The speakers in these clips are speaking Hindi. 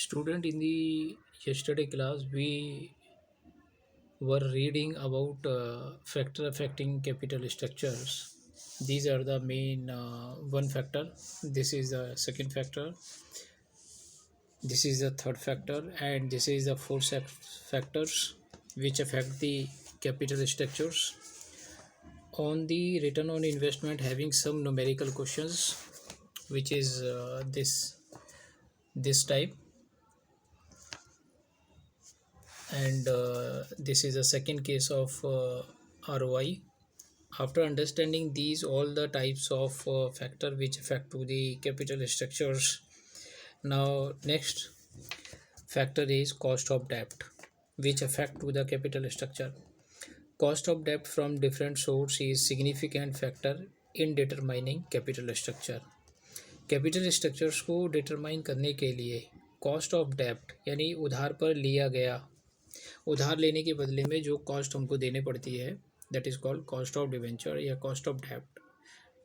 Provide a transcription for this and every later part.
Student, in the yesterday class, we were reading about factor affecting capital structures. These are the main one factor. This is the second factor. This is the third factor, and this is the factors which affect the capital structures. On the return on investment, having some numerical questions, which is this type, and this is a second case of ROI. After understanding these all the types of factor which affect to the capital structures, now next factor is cost of debt, which affect to the capital structure. Cost of debt from different source is significant factor in determining capital structure. Capital structures को डिटरमाइन करने के लिए कॉस्ट ऑफ डेप्ट यानी उधार पर लिया गया, उधार लेने के बदले में जो कॉस्ट हमको देने पड़ती है, that is called cost of debenture या cost of dept.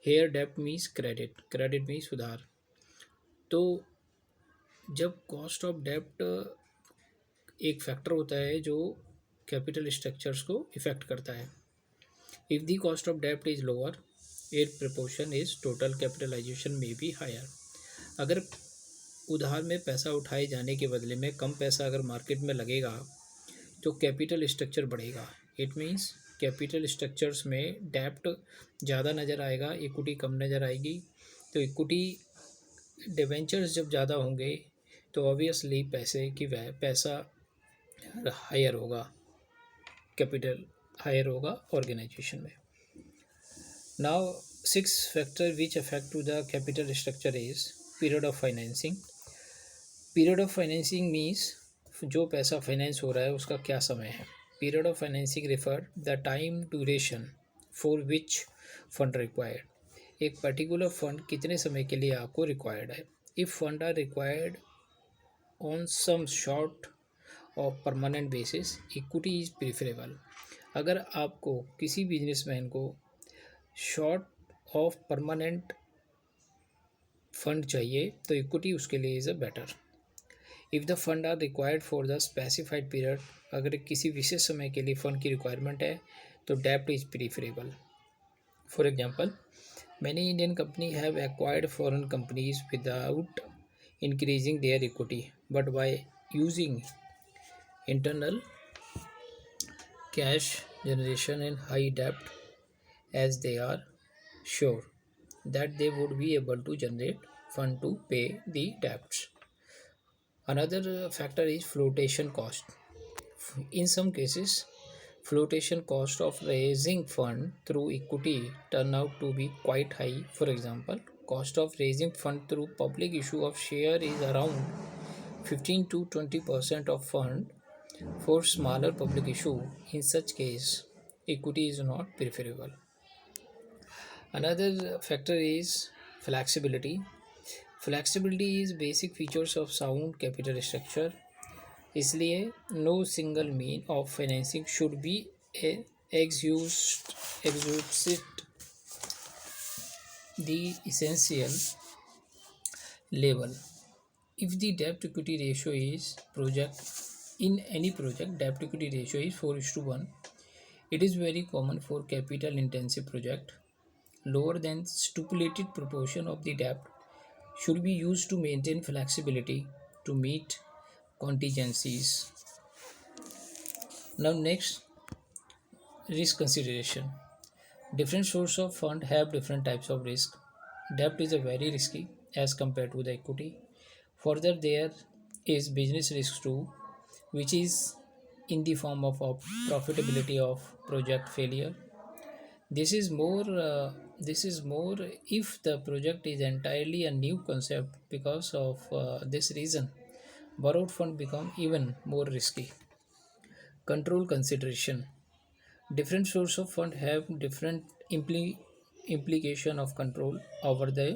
Hair dept means credit, credit means उधार. तो जब कॉस्ट ऑफ डेप्ट एक फैक्टर होता है जो कैपिटल स्ट्रक्चर्स को इफेक्ट करता है. इफ़ द कॉस्ट ऑफ डेप्ट is lower, in proportion is total capitalization में बी हायर. अगर उधार में पैसा उठाए जाने के बदले में कम पैसा अगर मार्केट में लगेगा तो कैपिटल स्ट्रक्चर बढ़ेगा. इट मीन्स कैपिटल स्ट्रक्चर्स में डेप्ट ज़्यादा नज़र आएगा, इक्विटी कम नज़र आएगी. तो इक्विटी डिवेंचर्स जब ज़्यादा होंगे तो ऑब्वियसली पैसा हायर होगा, कैपिटल हायर होगा ऑर्गेनाइजेशन में. Now six factor which affect to the capital structure is period of financing. Period of financing means जो पैसा फाइनेंस हो रहा है उसका क्या समय है. Period of financing refer the time duration for which fund required. एक पर्टिकुलर फंड कितने समय के लिए आपको रिक्वायर्ड है. If fund are required on some short of permanent basis, equity is preferable. अगर आपको किसी बिजनेसमैन को शॉर्ट ऑफ परमानेंट फंड चाहिए तो इक्विटी उसके लिए is a better. If the fund are required for the specified period, अगर किसी विशेष समय के लिए फंड की रिक्वायरमेंट है तो डेप्ट is preferable. For example, many Indian company have acquired foreign companies without increasing their equity but by using internal cash generation and high debt, as they are sure that they would be able to generate fund to pay the debts. Another factor is flotation cost. In some cases, flotation cost of raising fund through equity turn out to be quite high. For example, cost of raising fund through public issue of share is around 15 to 20% of fund for smaller public issue. In such case, equity is not preferable. Another factor is flexibility. Flexibility is basic features of sound capital structure. इसलिए no single mean of financing should be exhausted the essential level. If the debt equity ratio is in any project, debt equity ratio is 4:1. It is very common for capital intensive project. Lower than stipulated proportion of the debt should be used to maintain flexibility to meet contingencies. Now next, risk consideration. Different sources of fund have different types of risk. Debt is a very risky as compared to the equity. Further, there is business risk too, which is in the form of profitability of project failure. This is more. This is more if the project is entirely a new concept. Because of this reason, borrowed fund become even more risky. Control consideration. Different source of fund have different implication of control over the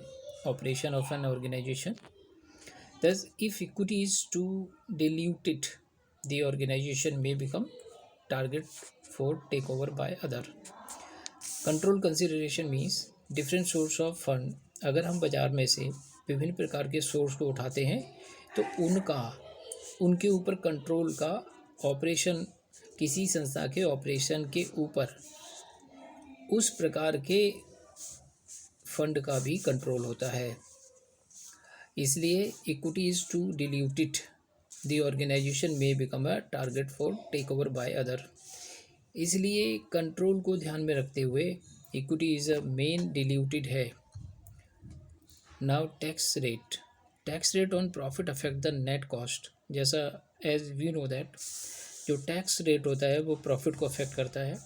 operation of an organization. Thus, if equity is too diluted, the organization may become target for takeover by other. Control consideration means different source of fund. अगर हम बाज़ार में से विभिन्न प्रकार के सोर्स को उठाते हैं तो उनका उनके ऊपर कंट्रोल का ऑपरेशन, किसी संस्था के ऑपरेशन के ऊपर उस प्रकार के फंड का भी कंट्रोल होता है। इसलिए equity is to diluted the organisation में become a target for take over by other. इसलिए कंट्रोल को ध्यान में रखते हुए equity is a main diluted है। Now tax rate on profit affect the net cost. जैसा एज वी नो दैट जो टैक्स रेट होता है वो प्रॉफिट को अफेक्ट करता है।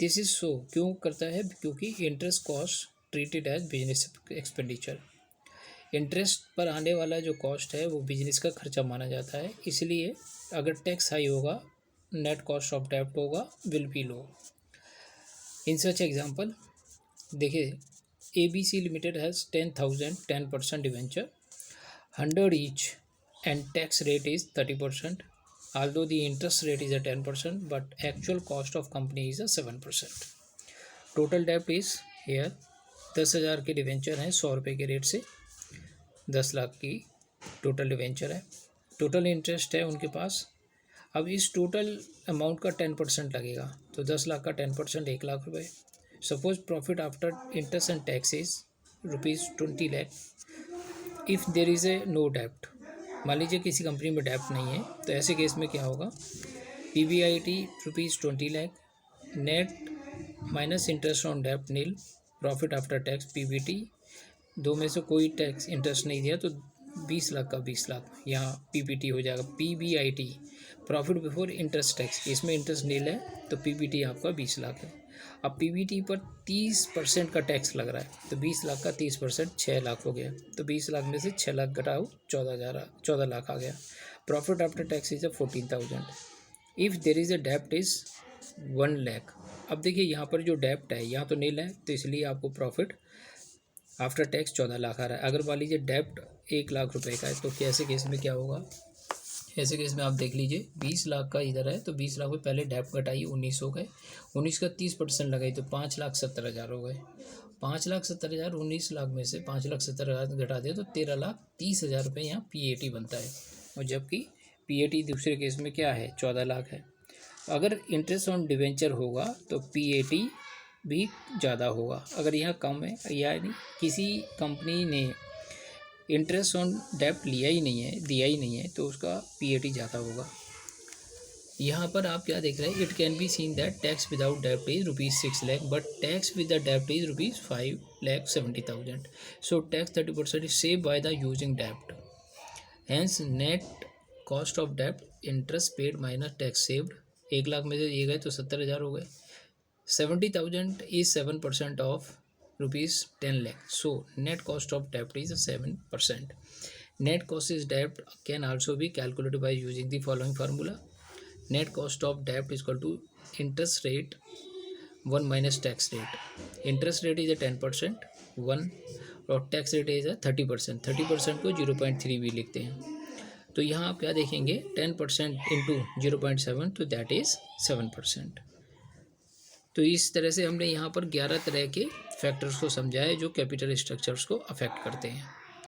दिस इज सो, क्यों करता है? क्योंकि interest cost treated as business expenditure. Interest पर आने वाला जो कॉस्ट है वो बिजनेस का खर्चा माना जाता है। इसलिए अगर टैक्स हाई होगा, नेट कॉस्ट ऑफ डेब्ट होगा will be low. In such example देखिए, ABC Limited has 10,000 10% debenture, 100 each, and tax rate is 30%. Although the interest rate is a 10%, but actual cost of company is a 7%. Total debt is here 10,000 के डिवेंचर हैं 100 रुपये के रेट से, 10 लाख की टोटल डिवेंचर है। टोटल इंटरेस्ट है उनके पास। अब इस टोटल अमाउंट का 10% लगेगा, तो 10 लाख का 10% 1 लाख रुपये। Suppose profit after interest and taxes ₹20 lakh if there is a no डेप्ट। मान लीजिए किसी कंपनी में डेप्ट नहीं है, तो ऐसे केस में क्या होगा? PBIT ₹20 lakh, net minus interest on डेप्ट nil, profit after tax PBT, दो में से कोई टैक्स इंटरेस्ट नहीं दिया तो 20 लाख का 20 लाख यहाँ PBT हो जाएगा। PBIT profit before interest tax, इसमें इंटरेस्ट नील है तो PBT आपका 20 लाख है। अब PBT पर 30% का टैक्स लग रहा है, तो 20 लाख का 30% 6 लाख हो गया। तो 20 लाख में से 6 लाख घटाओ 14 लाख आ गया। Profit after tax is 14,000। If there is a डेप्ट इज़ 1 लाख। अब देखिए यहाँ पर जो डेप्ट है यहाँ तो नील है, तो इसलिए आपको प्रॉफिट आफ्टर टैक्स 14 लाख आ रहा है। अगर मान लीजिए डेप्ट 1 लाख रुपए का है, तो कैसे केस में क्या होगा? ऐसे केस में आप देख लीजिए 20 लाख का इधर है, तो 20 लाख में पहले डेप्ट घटाइए 19 हो गए, 19 का 30% लगाई तो 5,70,000 हो गए। 5,70,000 19 लाख में से 5,70,000 घटा दिया तो 13,30,000 रुपये यहाँ PAT बनता है। और जबकि PAT दूसरे केस में क्या है? 14 लाख है। अगर इंटरेस्ट ऑन डिवेंचर होगा तो PAT भी ज़्यादा होगा। अगर यहाँ कम है, यानी किसी कंपनी ने इंटरेस्ट ऑन डेप्ट लिया ही नहीं है, दिया ही नहीं है, तो उसका PAT ज़्यादा होगा। यहाँ पर आप क्या देख रहे हैं? It can be seen that tax without dept is ₹6 lakh, but tax with the dept is ₹5,70,000। So tax 30% is save by the using dept. Hence net cost of dept interest paid minus tax saved. 1 lakh में से ये गए तो 70,000 हो गए। 70,000 is 7% of ₹10 lakh. So net cost of debt is 7%. Net cost is debt can also be calculated by using the following formula. Net cost of debt is equal to interest rate 1 minus tax rate. Interest rate is a 10%, 1, और टैक्स रेट इज 30%। 30% को 0.3 भी लिखते हैं। तो यहाँ आप क्या देखेंगे? 10% इंटू 0.7, तो दैट इज़ 7%। तो इस तरह से हमने यहाँ पर 11 तरह के फैक्टर्स को समझा है जो कैपिटल स्ट्रक्चर्स को अफेक्ट करते हैं।